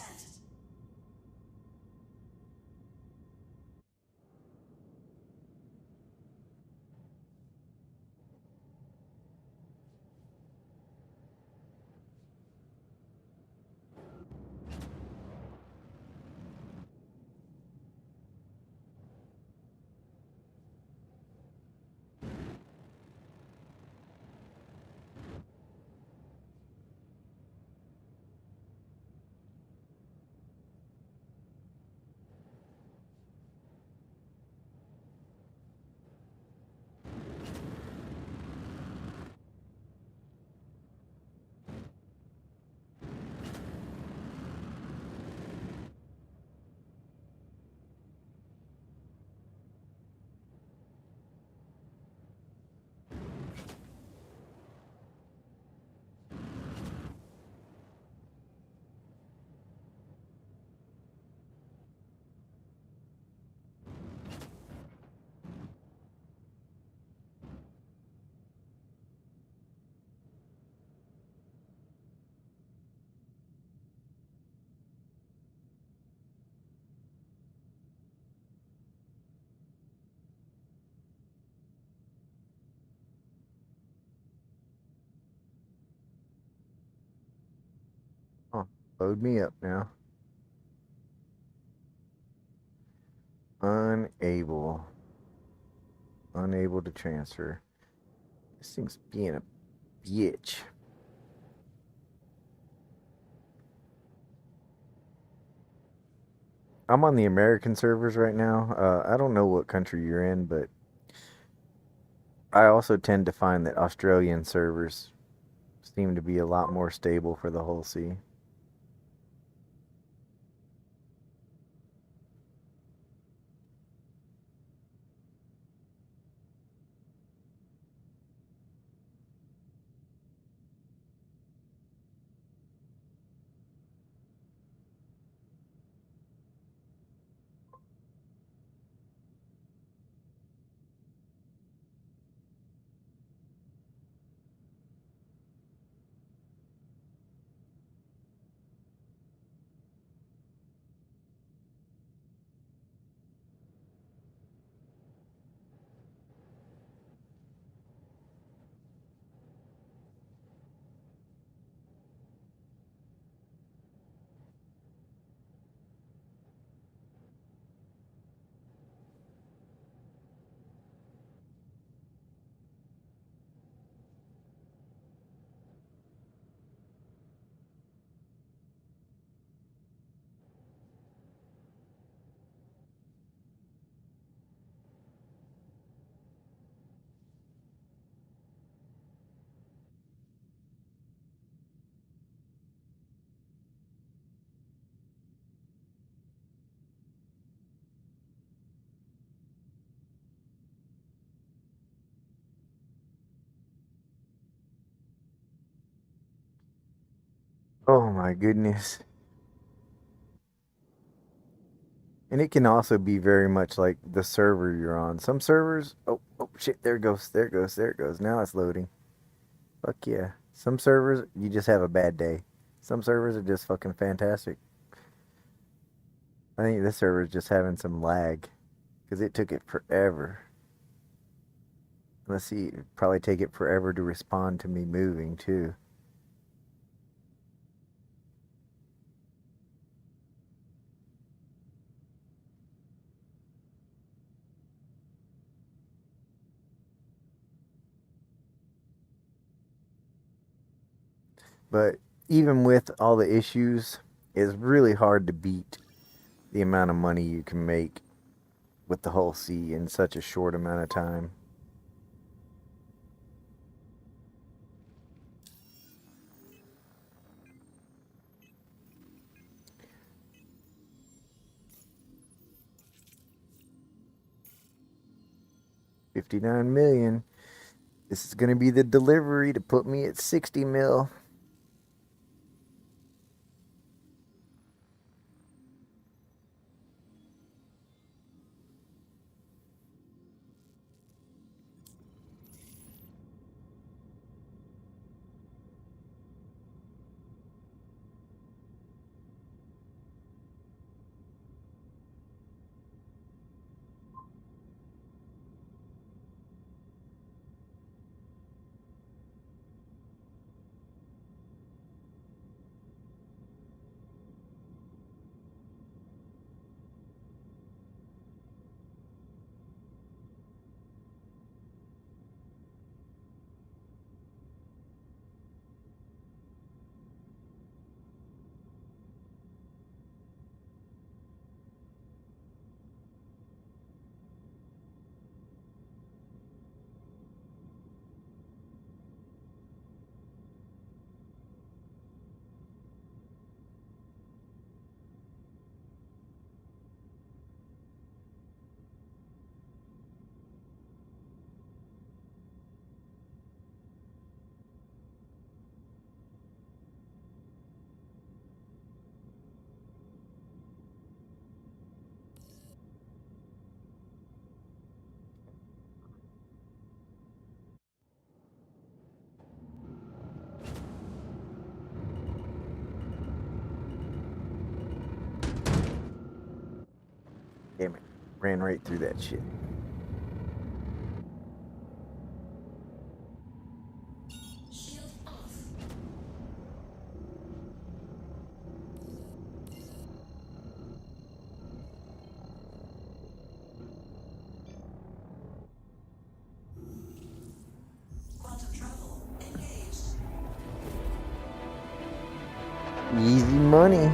Oh, load me up now. Unable. Unable to transfer. This thing's being a bitch. I'm on the American servers right now. I don't know what country you're in, but I also tend to find that Australian servers seem to be a lot more stable for the whole sea. Oh my goodness. And it can also be very much like the server you're on. Some servers, oh shit, there it goes, there it goes, there it goes. Now it's loading. Fuck yeah. Some servers, you just have a bad day. Some servers are just fucking fantastic. I think this server is just having some lag because it took it forever. Let's see, it'd probably take it forever to respond to me moving too. But even with all the issues, it's really hard to beat the amount of money you can make with the Hull C in such a short amount of time. $59 million. This is gonna be the delivery to put me at 60 mil. Damn it. Ran right through that shit. Shield off. Quantum travel engaged. Easy money.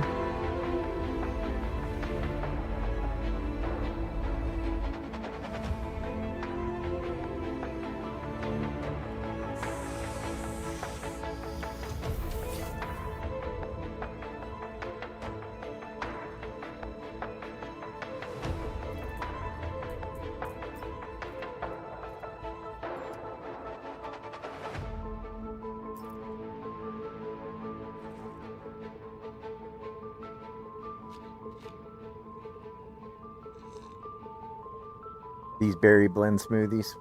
These berry blend smoothies,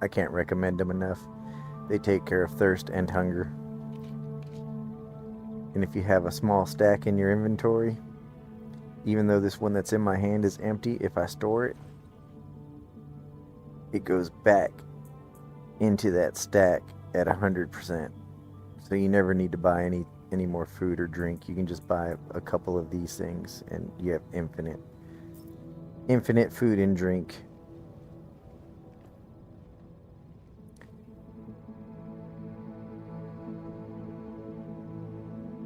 I can't recommend them enough. They take care of thirst and hunger. And if you have a small stack in your inventory, even though this one that's in my hand is empty, if I store it, it goes back into that stack at 100%. So you never need to buy any more food or drink. You can just buy a couple of these things and you have infinite food and drink.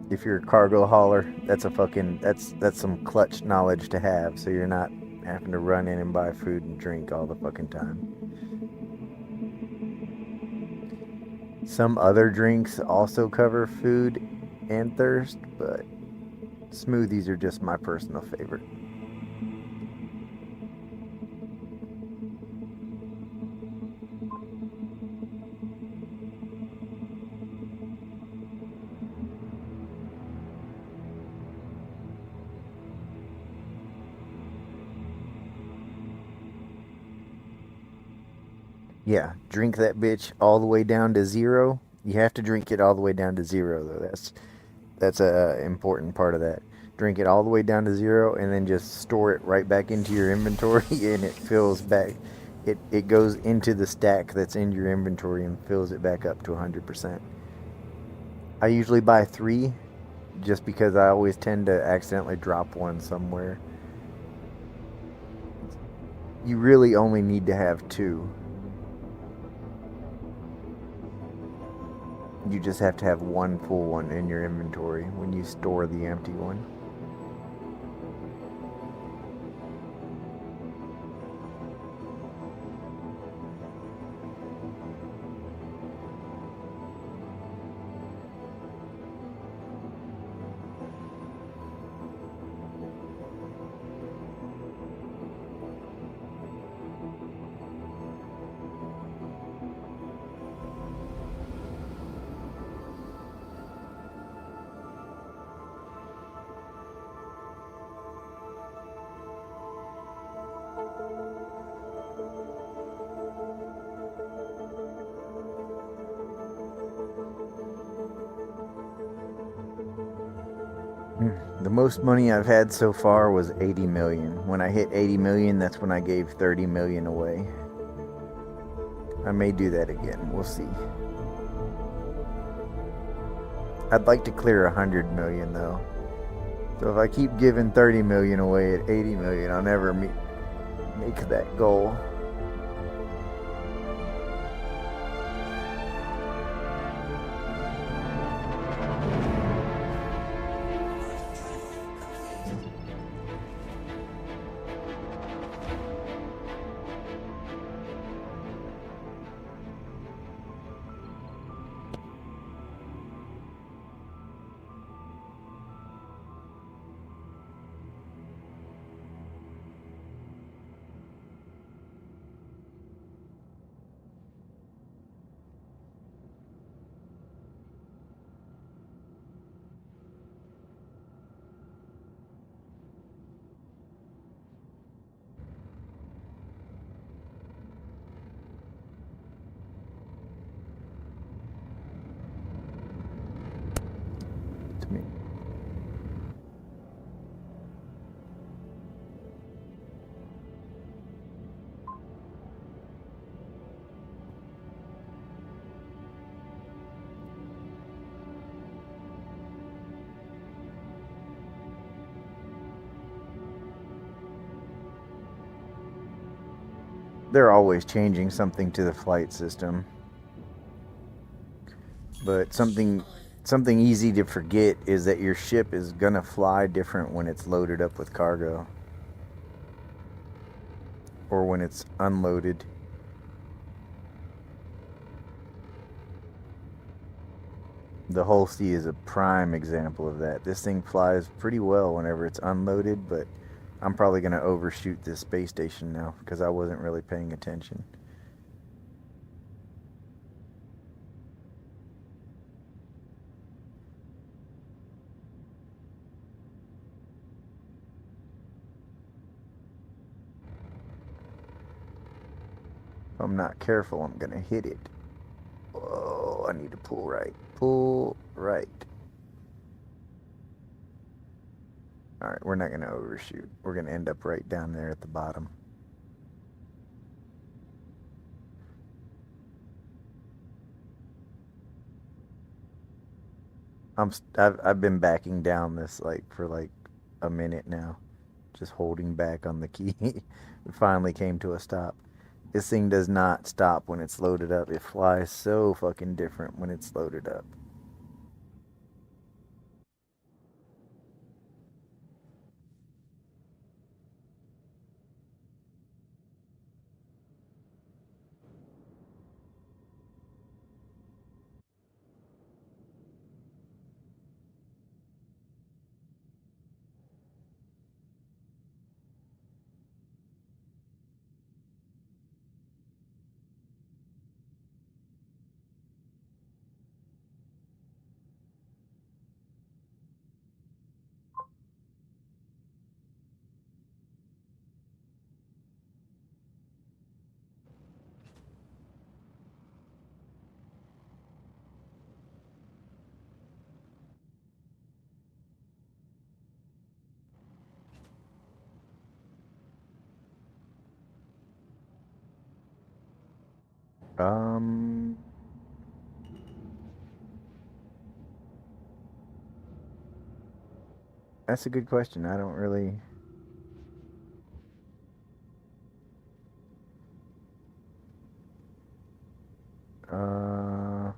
If you're a cargo hauler, that's some clutch knowledge to have, so you're not having to run in and buy food and drink all the fucking time. Some other drinks also cover food and thirst, but smoothies are just my personal favorite. Yeah, drink that bitch all the way down to zero. You have to drink it all the way down to zero, though. That's a important part of that. Drink it all the way down to zero, and then just store it right back into your inventory, and it fills back. It goes into the stack that's in your inventory and fills it back up to 100%. I usually buy three, just because I always tend to accidentally drop one somewhere. You really only need to have two. You just have to have one full one in your inventory when you store the empty one. The most money I've had so far was 80 million. When I hit 80 million, that's when I gave 30 million away. I may do that again. We'll see. I'd like to clear 100 million though. So if I keep giving 30 million away at 80 million, I'll never make that goal. To me. They're always changing something to the flight system. But something easy to forget is that your ship is gonna fly different when it's loaded up with cargo or when it's unloaded. The Hull C is a prime example of that. This thing flies pretty well whenever it's unloaded, but I'm probably gonna overshoot this space station now because I wasn't really paying attention. If I'm not careful, I'm gonna hit it. Oh, I need to pull right. Pull right. Alright, we're not gonna overshoot. We're gonna end up right down there at the bottom. I've been backing down this like for like a minute now, just holding back on the key. We finally came to a stop. This thing does not stop when it's loaded up. It flies so fucking different when it's loaded up. Um, that's a good question. I don't really. Uh,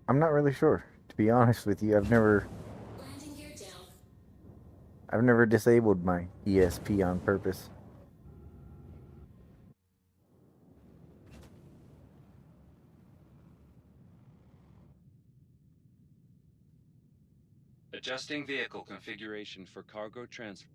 I'm not really sure. To be honest with you, Landing gear down. I've never disabled my ESP on purpose. Adjusting vehicle configuration for cargo transfer.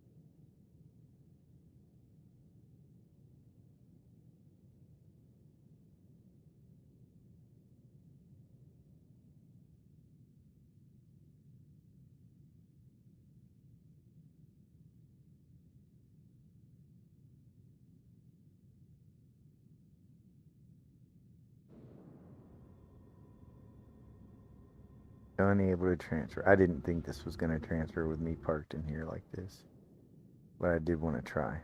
Unable to transfer. I didn't think this was going to transfer with me parked in here like this, but I did want to try.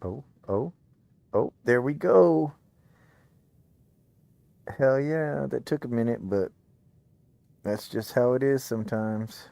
Oh, oh, oh, there we go. Hell yeah, that took a minute, but that's just how it is sometimes.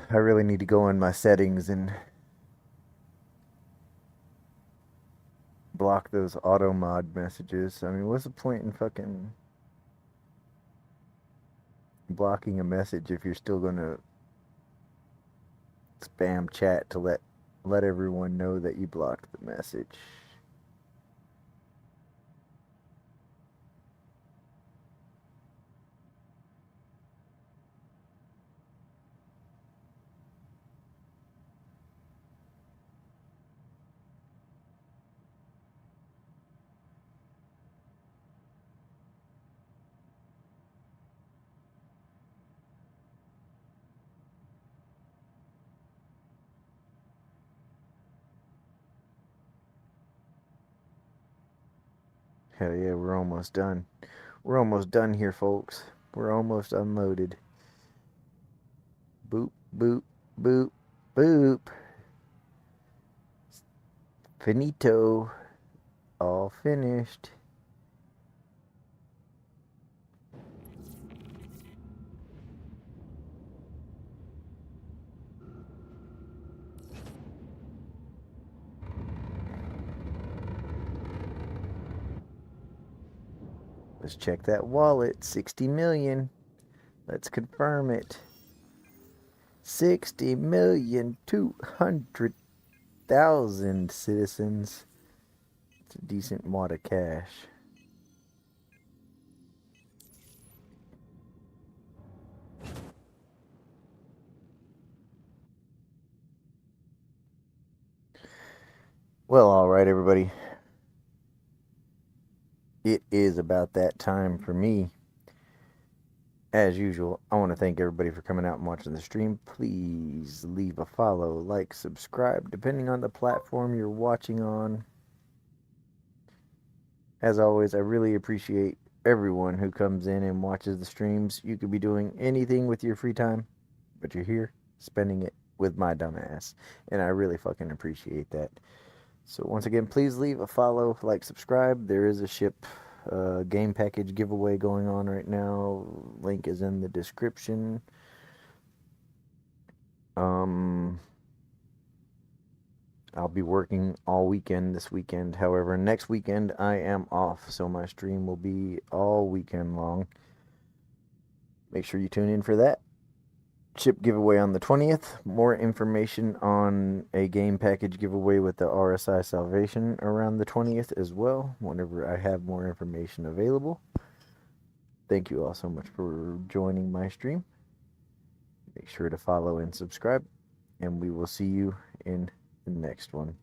I really need to go in my settings and block those auto mod messages. I mean, what's the point in fucking blocking a message if you're still gonna spam chat to let everyone know that you blocked the message? Hell yeah, we're almost done. We're almost done here, folks. We're almost unloaded. Boop, boop, boop, boop. Finito. All finished. Let's check that wallet. 60 million. Let's confirm it. 60,200,000 citizens. It's a decent wad of cash. Well, all right, everybody. It is about that time for me. As usual, I want to thank everybody for coming out and watching the stream. Please leave a follow, like, subscribe, depending on the platform you're watching on. As always, I really appreciate everyone who comes in and watches the streams. You could be doing anything with your free time, but you're here spending it with my dumbass. And I really fucking appreciate that. So once again, please leave a follow, like, subscribe. There is a ship game package giveaway going on right now. Link is in the description. I'll be working all weekend this weekend. However, next weekend I am off, so my stream will be all weekend long. Make sure you tune in for that. Chip giveaway on the 20th. More information on a game package giveaway with the RSI Salvation around the 20th as well, whenever I have more information available. Thank you all so much for joining my stream. Make sure to follow and subscribe, and we will see you in the next one.